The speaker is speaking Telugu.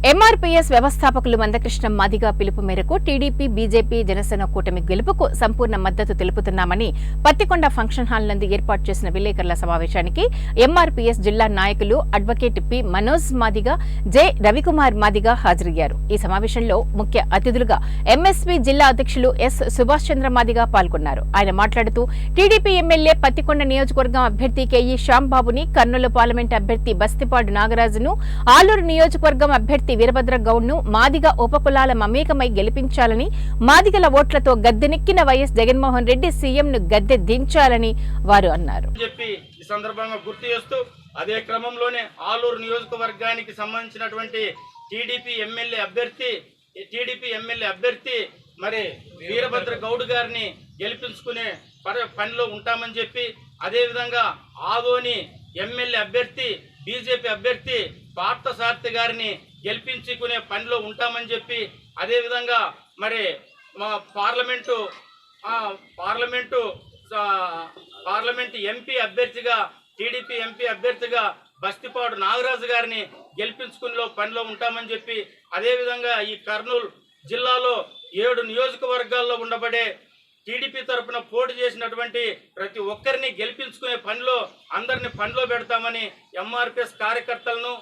ఎంఆర్పీఎస్ వ్యవస్థాపకులు మందకృష్ణం మాదిగ పిలుపు మేరకు టీడీపీ, బీజేపీ, జనసేన కూటమి గెలుపుకు సంపూర్ణ మద్దతు తెలుపుతున్నామని పత్తికొండ ఫంక్షన్ హాల్ నందు ఏర్పాటు చేసిన విలేకరుల సమావేశానికి ఎంఆర్పీఎస్ జిల్లా నాయకులు advocate P Manoj Madiga, J Ravikumar Madiga హాజరయ్యారు. ఈ సమావేశంలో ముఖ్య అతిథులుగా ఎంఎస్పీ జిల్లా అధ్యక్షులు ఎస్ సుభాష్ చంద్ర మాదిగ పాల్గొన్నారు. ఆయన మాట్లాడుతూ టీడీపీ ఎమ్మెల్యే పత్తికొండ నియోజకవర్గం అభ్యర్థి కేఈ శ్యాంబాబుని, కర్నూలు పార్లమెంట్ అభ్యర్థి బస్తిపాడు నాగరాజును, ఆలూరు నియోజకవర్గం అభ్యర్థి వీరభద్ర గౌడ్ను మాదిగ ఉపకులాల మమేకమై గెలిపించాలని, మాదిగల ఓట్లతో గద్దెనెక్కిన వైఎస్ జగన్మోహన్ రెడ్డి సీఎంను గద్దె దించాలని వారు అన్నారు. ఈ సందర్భంగా గుర్తు చేస్తూ అదే క్రమంలోనే ఆలూరు నియోజకవర్గానికి సంబంధించినటువంటి టీడీపీ ఎమ్మెల్యే అభ్యర్థి మరి వీరభద్ర గౌడ్ గారిని గెలిపించుకునే పనిలో ఉంటామని చెప్పి, అదేవిధంగా ఆదోని ఎమ్మెల్యే అభ్యర్థి బీజేపీ అభ్యర్థి పార్థసారథి గారిని గెలిపించుకునే పనిలో ఉంటామని చెప్పి, అదేవిధంగా మరి మా పార్లమెంటు ఎంపీ అభ్యర్థిగా టీడీపీ ఎంపీ అభ్యర్థిగా బస్తిపాడు నాగరాజు గారిని గెలిపించుకునే పనిలో ఉంటామని చెప్పి, అదేవిధంగా ఈ కర్నూలు జిల్లాలో 7 నియోజకవర్గాల్లో ఉండబడే టీడీపీ తరఫున పోటీ చేసినటువంటి ప్రతి ఒక్కరిని గెలిపించుకునే పనిలో అందరిని పనిలో పెడతామని ఎంఆర్పీఎస్ కార్యకర్తలను